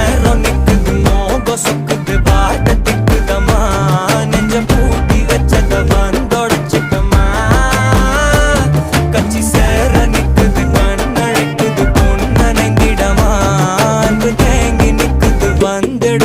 நேரம் நிக்குது மோகம் சொக்குது வாட்ட திக்குதமா நெஞ்ச பூட்டி வச்சத வந்தொடச்சிட்டமா கச்சி சேர நிக்குது கண்ணழைக்குது பொண்ணனைந்திடமா அன்பு தேங்கி நிக்குது வந்துட